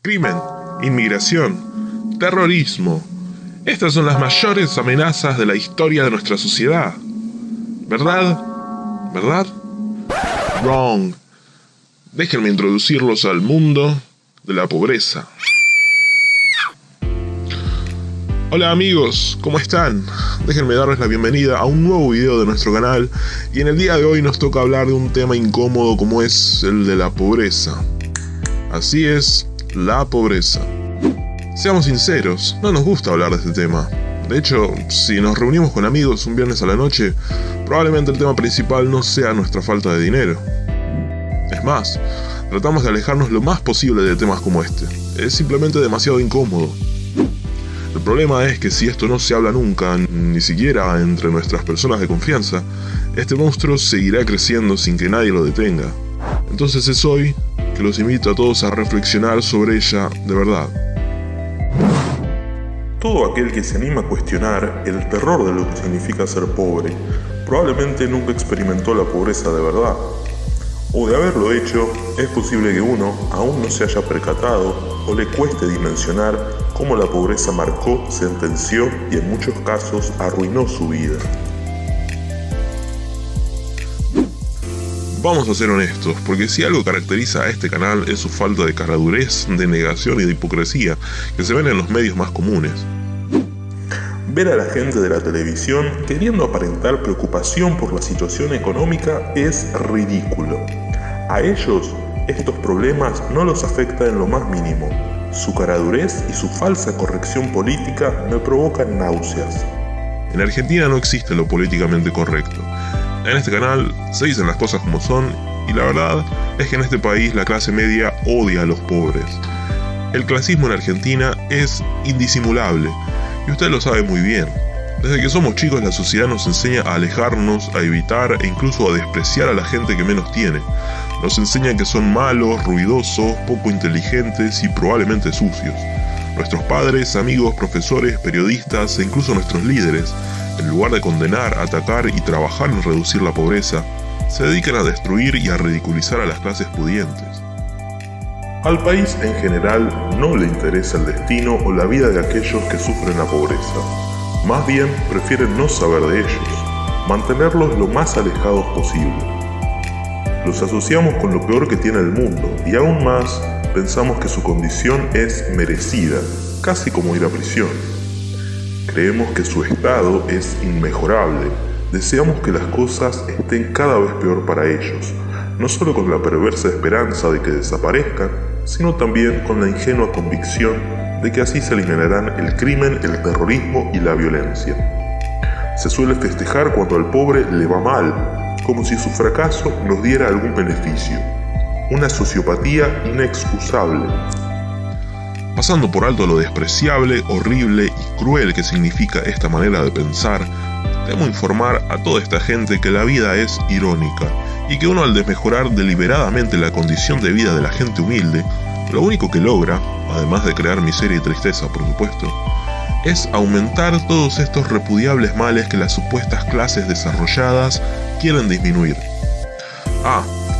crimen, inmigración, terrorismo. Estas son las mayores amenazas de la historia de nuestra sociedad. ¿Verdad? ¿Verdad? Wrong. Déjenme introducirlos al mundo de la pobreza. Hola amigos, ¿cómo están? Déjenme darles la bienvenida a un nuevo video de nuestro canal y en el día de hoy nos toca hablar de un tema incómodo como es el de la pobreza. Así es, la pobreza. Seamos sinceros, no nos gusta hablar de este tema. De hecho, si nos reunimos con amigos un viernes a la noche, probablemente el tema principal no sea nuestra falta de dinero. Es más, tratamos de alejarnos lo más posible de temas como este. Es simplemente demasiado incómodo. El problema es que si esto no se habla nunca, ni siquiera entre nuestras personas de confianza, este monstruo seguirá creciendo sin que nadie lo detenga. Entonces es hoy que los invito a todos a reflexionar sobre ella de verdad. Todo aquel que se anima a cuestionar el terror de lo que significa ser pobre, probablemente nunca experimentó la pobreza de verdad. O de haberlo hecho, es posible que uno aún no se haya percatado o le cueste dimensionar cómo la pobreza marcó, sentenció y en muchos casos arruinó su vida. Vamos a ser honestos, porque si algo caracteriza a este canal es su falta de caradurez, de negación y de hipocresía que se ven en los medios más comunes. Ver a la gente de la televisión queriendo aparentar preocupación por la situación económica es ridículo. A ellos, estos problemas no los afectan en lo más mínimo. Su caradurez y su falsa corrección política me provocan náuseas. En Argentina no existe lo políticamente correcto. En este canal se dicen las cosas como son y la verdad es que en este país la clase media odia a los pobres. El clasismo en Argentina es indisimulable y usted lo sabe muy bien. Desde que somos chicos la sociedad nos enseña a alejarnos, a evitar e incluso a despreciar a la gente que menos tiene. Nos enseña que son malos, ruidosos, poco inteligentes y probablemente sucios. Nuestros padres, amigos, profesores, periodistas e incluso nuestros líderes, en lugar de condenar, atacar y trabajar en reducir la pobreza, se dedican a destruir y a ridiculizar a las clases pudientes. Al país en general no le interesa el destino o la vida de aquellos que sufren la pobreza. Más bien prefieren no saber de ellos, mantenerlos lo más alejados posible. Los asociamos con lo peor que tiene el mundo y aún más pensamos que su condición es merecida, casi como ir a prisión. Creemos que su estado es inmejorable, deseamos que las cosas estén cada vez peor para ellos, no solo con la perversa esperanza de que desaparezcan, sino también con la ingenua convicción de que así se eliminarán el crimen, el terrorismo y la violencia. Se suele festejar cuando al pobre le va mal, como si su fracaso nos diera algún beneficio. Una sociopatía inexcusable. Pasando por alto lo despreciable, horrible y cruel que significa esta manera de pensar, debo informar a toda esta gente que la vida es irónica y que uno al desmejorar deliberadamente la condición de vida de la gente humilde, lo único que logra, además de crear miseria y tristeza por supuesto, es aumentar todos estos repudiables males que las supuestas clases desarrolladas quieren disminuir.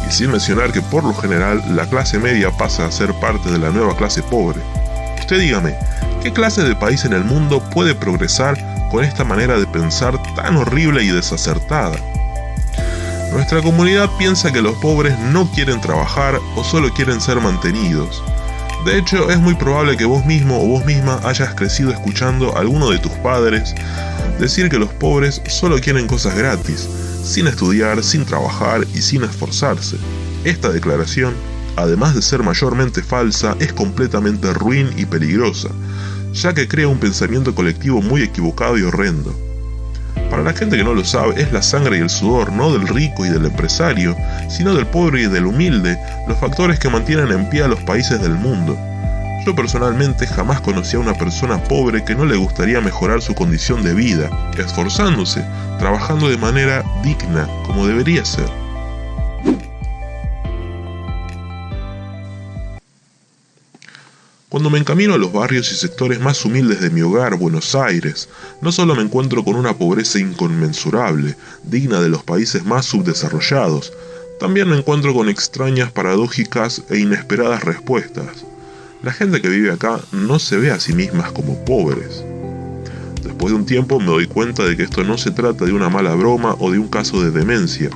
Y sin mencionar que por lo general la clase media pasa a ser parte de la nueva clase pobre. Usted dígame, ¿qué clase de país en el mundo puede progresar con esta manera de pensar tan horrible y desacertada? Nuestra comunidad piensa que los pobres no quieren trabajar o solo quieren ser mantenidos. De hecho, es muy probable que vos mismo o vos misma hayas crecido escuchando a alguno de tus padres decir que los pobres solo quieren cosas gratis, sin estudiar, sin trabajar y sin esforzarse. Esta declaración, además de ser mayormente falsa, es completamente ruin y peligrosa, ya que crea un pensamiento colectivo muy equivocado y horrendo. Para la gente que no lo sabe, es la sangre y el sudor, no del rico y del empresario, sino del pobre y del humilde, los factores que mantienen en pie a los países del mundo. Yo personalmente jamás conocí a una persona pobre que no le gustaría mejorar su condición de vida, esforzándose, trabajando de manera digna, como debería ser. Cuando me encamino a los barrios y sectores más humildes de mi hogar, Buenos Aires, no solo me encuentro con una pobreza inconmensurable, digna de los países más subdesarrollados, también me encuentro con extrañas, paradójicas e inesperadas respuestas. La gente que vive acá no se ve a sí mismas como pobres. Después de un tiempo me doy cuenta de que esto no se trata de una mala broma o de un caso de demencia.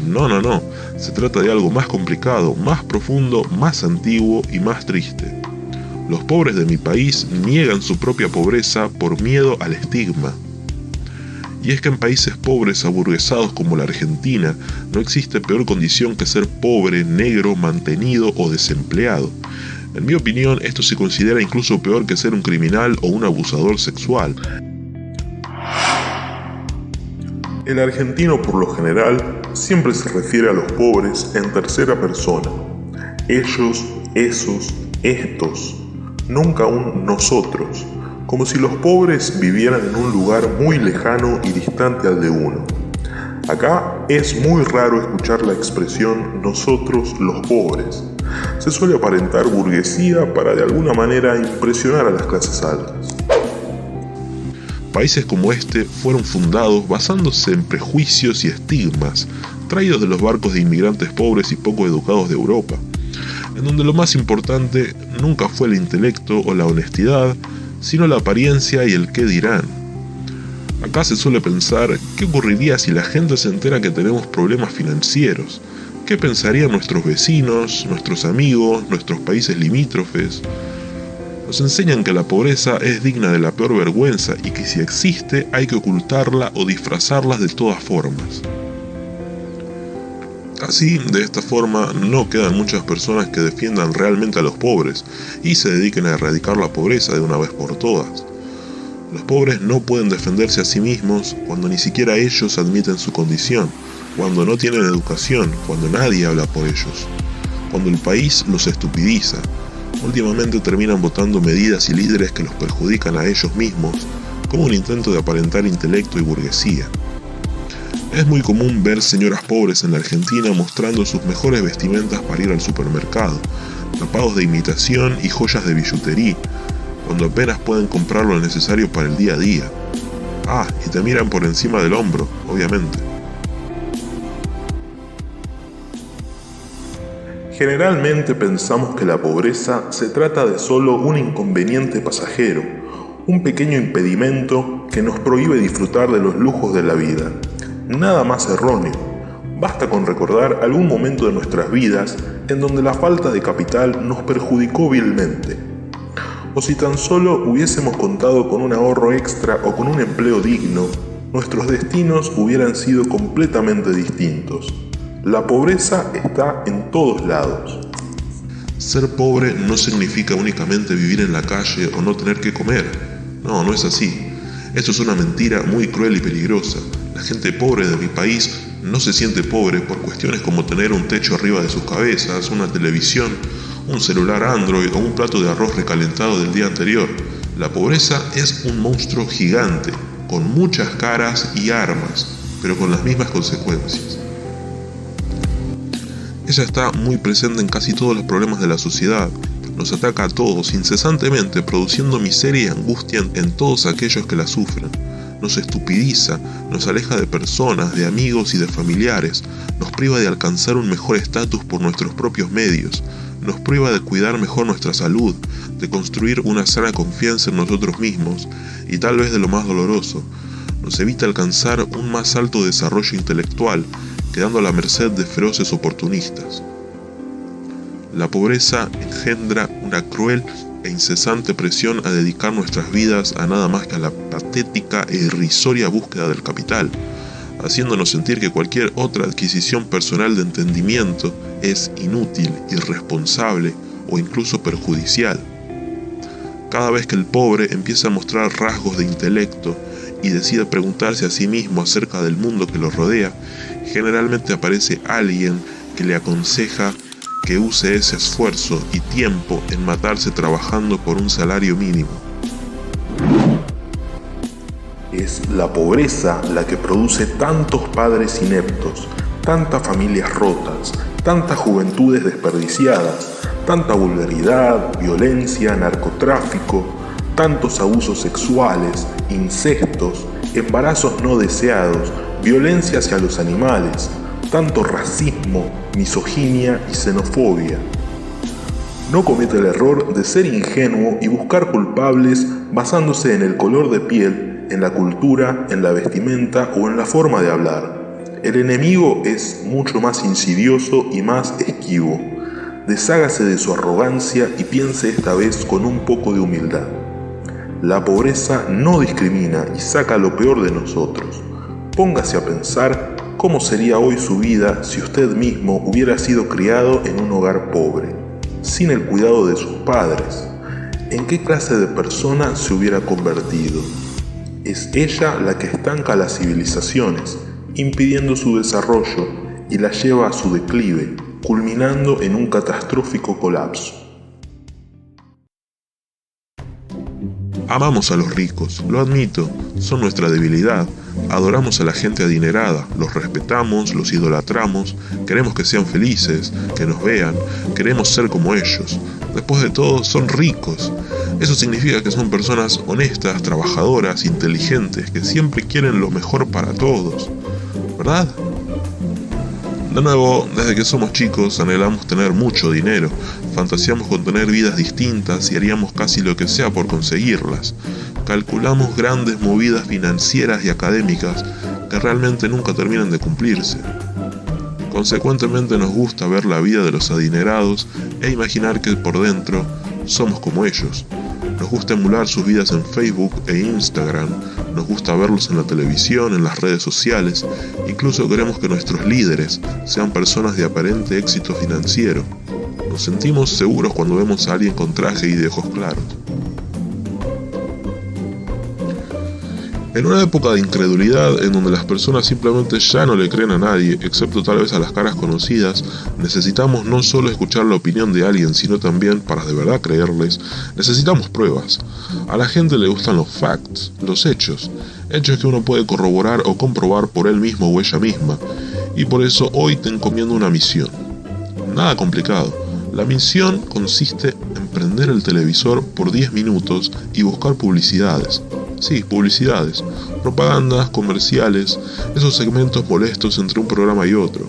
No, se trata de algo más complicado, más profundo, más antiguo y más triste. Los pobres de mi país niegan su propia pobreza por miedo al estigma. Y es que en países pobres aburguesados como la Argentina no existe peor condición que ser pobre, negro, mantenido o desempleado. En mi opinión, esto se considera incluso peor que ser un criminal o un abusador sexual. El argentino, por lo general, siempre se refiere a los pobres en tercera persona. Ellos, esos, estos, nunca un nosotros, como si los pobres vivieran en un lugar muy lejano y distante al de uno. Acá es muy raro escuchar la expresión nosotros los pobres. Se suele aparentar burguesía para de alguna manera impresionar a las clases altas. Países como este fueron fundados basándose en prejuicios y estigmas traídos de los barcos de inmigrantes pobres y poco educados de Europa, en donde lo más importante nunca fue el intelecto o la honestidad, sino la apariencia y el qué dirán. Acá se suele pensar qué ocurriría si la gente se entera que tenemos problemas financieros, qué pensarían nuestros vecinos, nuestros amigos, nuestros países limítrofes. Nos enseñan que la pobreza es digna de la peor vergüenza y que si existe hay que ocultarla o disfrazarla de todas formas. Así, de esta forma, no quedan muchas personas que defiendan realmente a los pobres y se dediquen a erradicar la pobreza de una vez por todas. Los pobres no pueden defenderse a sí mismos cuando ni siquiera ellos admiten su condición, cuando no tienen educación, cuando nadie habla por ellos, cuando el país los estupidiza. Últimamente terminan votando medidas y líderes que los perjudican a ellos mismos, como un intento de aparentar intelecto y burguesía. Es muy común ver señoras pobres en la Argentina mostrando sus mejores vestimentas para ir al supermercado, tapados de imitación y joyas de billutería, cuando apenas pueden comprar lo necesario para el día a día. Y te miran por encima del hombro, obviamente. Generalmente pensamos que la pobreza se trata de solo un inconveniente pasajero, un pequeño impedimento que nos prohíbe disfrutar de los lujos de la vida. Nada más erróneo. Basta con recordar algún momento de nuestras vidas en donde la falta de capital nos perjudicó vilmente. O si tan solo hubiésemos contado con un ahorro extra o con un empleo digno, nuestros destinos hubieran sido completamente distintos. La pobreza está en todos lados. Ser pobre no significa únicamente vivir en la calle o no tener que comer. No es así. Esto es una mentira muy cruel y peligrosa. La gente pobre de mi país no se siente pobre por cuestiones como tener un techo arriba de sus cabezas, una televisión, un celular Android o un plato de arroz recalentado del día anterior. La pobreza es un monstruo gigante, con muchas caras y armas, pero con las mismas consecuencias. Ella está muy presente en casi todos los problemas de la sociedad. Nos ataca a todos incesantemente, produciendo miseria y angustia en todos aquellos que la sufren. Nos estupidiza, nos aleja de personas, de amigos y de familiares, nos priva de alcanzar un mejor estatus por nuestros propios medios, nos priva de cuidar mejor nuestra salud, de construir una sana confianza en nosotros mismos y tal vez de lo más doloroso, nos evita alcanzar un más alto desarrollo intelectual, quedando a la merced de feroces oportunistas. La pobreza engendra una cruel e incesante presión a dedicar nuestras vidas a nada más que a la patética e irrisoria búsqueda del capital, haciéndonos sentir que cualquier otra adquisición personal de entendimiento es inútil, irresponsable o incluso perjudicial. Cada vez que el pobre empieza a mostrar rasgos de intelecto y decide preguntarse a sí mismo acerca del mundo que lo rodea, generalmente aparece alguien que le aconseja que use ese esfuerzo y tiempo en matarse trabajando por un salario mínimo. Es la pobreza la que produce tantos padres ineptos, tantas familias rotas, tantas juventudes desperdiciadas, tanta vulgaridad, violencia, narcotráfico, tantos abusos sexuales, incestos, embarazos no deseados, violencia hacia los animales, tanto racismo, misoginia y xenofobia. No cometa el error de ser ingenuo y buscar culpables basándose en el color de piel, en la cultura, en la vestimenta o en la forma de hablar. El enemigo es mucho más insidioso y más esquivo. Deshágase de su arrogancia y piense esta vez con un poco de humildad. La pobreza no discrimina y saca lo peor de nosotros. Póngase a pensar cómo sería hoy su vida si usted mismo hubiera sido criado en un hogar pobre, sin el cuidado de sus padres. ¿En qué clase de persona se hubiera convertido? Es ella la que estanca las civilizaciones, impidiendo su desarrollo y la lleva a su declive, culminando en un catastrófico colapso. Amamos a los ricos, lo admito, son nuestra debilidad. Adoramos a la gente adinerada, los respetamos, los idolatramos, queremos que sean felices, que nos vean, queremos ser como ellos. Después de todo, son ricos. Eso significa que son personas honestas, trabajadoras, inteligentes, que siempre quieren lo mejor para todos, ¿verdad? De nuevo, desde que somos chicos anhelamos tener mucho dinero, fantaseamos con tener vidas distintas y haríamos casi lo que sea por conseguirlas. Calculamos grandes movidas financieras y académicas que realmente nunca terminan de cumplirse. Consecuentemente nos gusta ver la vida de los adinerados e imaginar que por dentro somos como ellos. Nos gusta emular sus vidas en Facebook e Instagram, nos gusta verlos en la televisión, en las redes sociales, incluso queremos que nuestros líderes sean personas de aparente éxito financiero. Nos sentimos seguros cuando vemos a alguien con traje y de ojos claros. En una época de incredulidad en donde las personas simplemente ya no le creen a nadie, excepto tal vez a las caras conocidas, necesitamos no solo escuchar la opinión de alguien, sino también, para de verdad creerles, necesitamos pruebas. A la gente le gustan los facts, los hechos que uno puede corroborar o comprobar por él mismo o ella misma, y por eso hoy te encomiendo una misión. Nada complicado. La misión consiste en prender el televisor por 10 minutos y buscar publicidades. Sí, publicidades, propagandas, comerciales, esos segmentos molestos entre un programa y otro.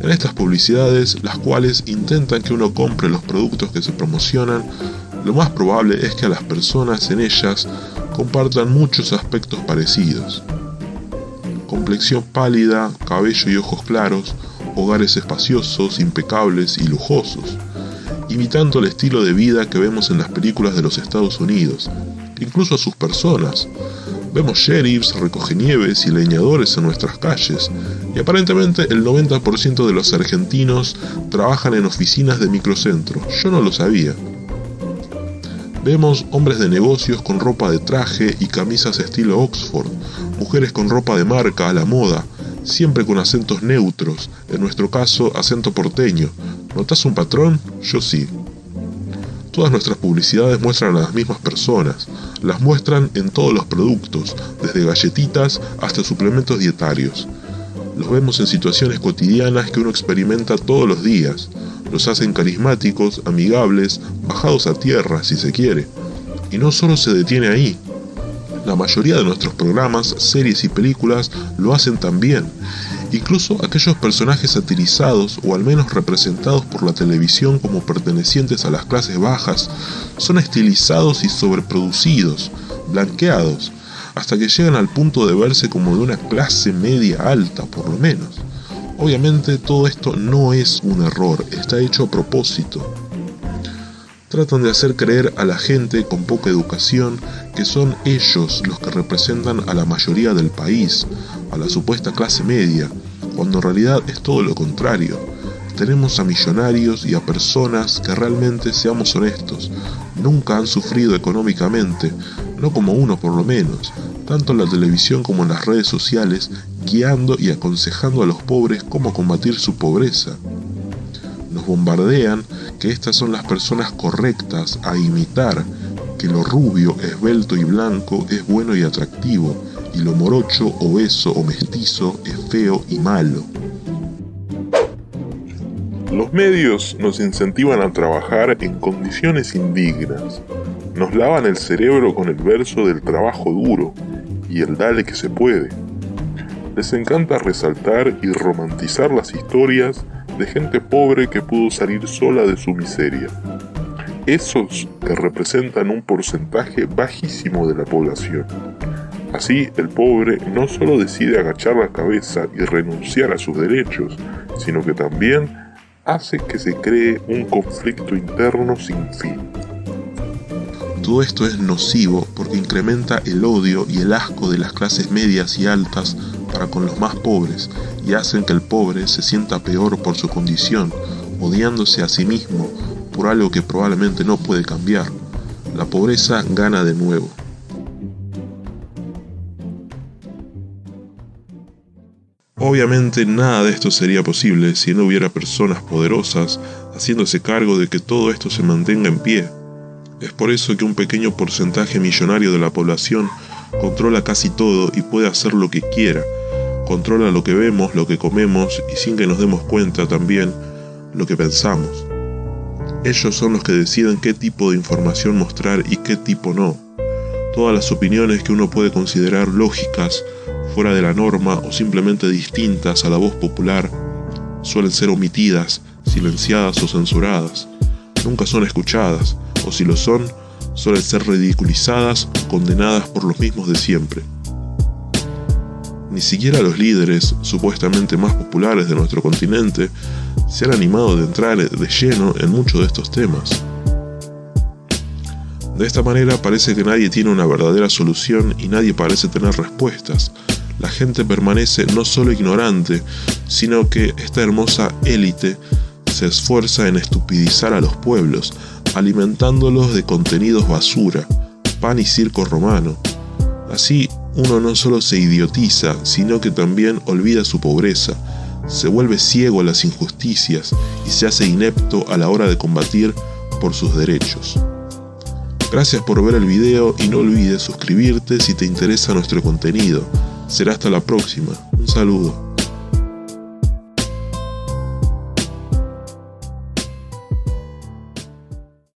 En estas publicidades, las cuales intentan que uno compre los productos que se promocionan, lo más probable es que a las personas en ellas compartan muchos aspectos parecidos. Complexión pálida, cabello y ojos claros, hogares espaciosos, impecables y lujosos, imitando el estilo de vida que vemos en las películas de los Estados Unidos, incluso a sus personas. Vemos sheriffs, recogenieves y leñadores en nuestras calles, y aparentemente el 90% de los argentinos trabajan en oficinas de microcentro. Yo no lo sabía. Vemos hombres de negocios con ropa de traje y camisas estilo Oxford, mujeres con ropa de marca a la moda, siempre con acentos neutros, en nuestro caso acento porteño. ¿Notas un patrón? Yo sí. Todas nuestras publicidades muestran a las mismas personas, las muestran en todos los productos, desde galletitas hasta suplementos dietarios. Los vemos en situaciones cotidianas que uno experimenta todos los días. Los hacen carismáticos, amigables, bajados a tierra si se quiere. Y no solo se detiene ahí. La mayoría de nuestros programas, series y películas lo hacen también. Incluso aquellos personajes satirizados o al menos representados por la televisión como pertenecientes a las clases bajas son estilizados y sobreproducidos, blanqueados, hasta que llegan al punto de verse como de una clase media alta por lo menos. Obviamente todo esto no es un error, está hecho a propósito. Tratan de hacer creer a la gente con poca educación que son ellos los que representan a la mayoría del país, a la supuesta clase media, cuando en realidad es todo lo contrario. Tenemos a millonarios y a personas que realmente, seamos honestos, nunca han sufrido económicamente, no como uno por lo menos, tanto en la televisión como en las redes sociales, guiando y aconsejando a los pobres cómo combatir su pobreza. Nos bombardean que estas son las personas correctas a imitar, que lo rubio, esbelto y blanco es bueno y atractivo, y lo morocho, obeso o mestizo es feo y malo. Los medios nos incentivan a trabajar en condiciones indignas. Nos lavan el cerebro con el verso del trabajo duro y el dale que se puede. Les encanta resaltar y romantizar las historias de gente pobre que pudo salir sola de su miseria. esos que representan un porcentaje bajísimo de la población. Así, el pobre no solo decide agachar la cabeza y renunciar a sus derechos, sino que también hace que se cree un conflicto interno sin fin. Todo esto es nocivo porque incrementa el odio y el asco de las clases medias y altas para con los más pobres y hacen que el pobre se sienta peor por su condición, odiándose a sí mismo por algo que probablemente no puede cambiar. La pobreza gana de nuevo. Obviamente nada de esto sería posible si no hubiera personas poderosas haciéndose cargo de que todo esto se mantenga en pie. Es por eso que un pequeño porcentaje millonario de la población controla casi todo y puede hacer lo que quiera. Controla lo que vemos, lo que comemos y sin que nos demos cuenta también lo que pensamos. Ellos son los que deciden qué tipo de información mostrar y qué tipo no. Todas las opiniones que uno puede considerar lógicas, fuera de la norma o simplemente distintas a la voz popular, suelen ser omitidas, silenciadas o censuradas. Nunca son escuchadas, o si lo son, suelen ser ridiculizadas o condenadas por los mismos de siempre. Ni siquiera los líderes, supuestamente más populares de nuestro continente, se han animado de entrar de lleno en muchos de estos temas. De esta manera parece que nadie tiene una verdadera solución y nadie parece tener respuestas. La gente permanece no solo ignorante, sino que esta hermosa élite se esfuerza en estupidizar a los pueblos, alimentándolos de contenidos basura, pan y circo romano. Así, uno no solo se idiotiza, sino que también olvida su pobreza, se vuelve ciego a las injusticias y se hace inepto a la hora de combatir por sus derechos. Gracias por ver el video y no olvides suscribirte si te interesa nuestro contenido. Será hasta la próxima. Un saludo.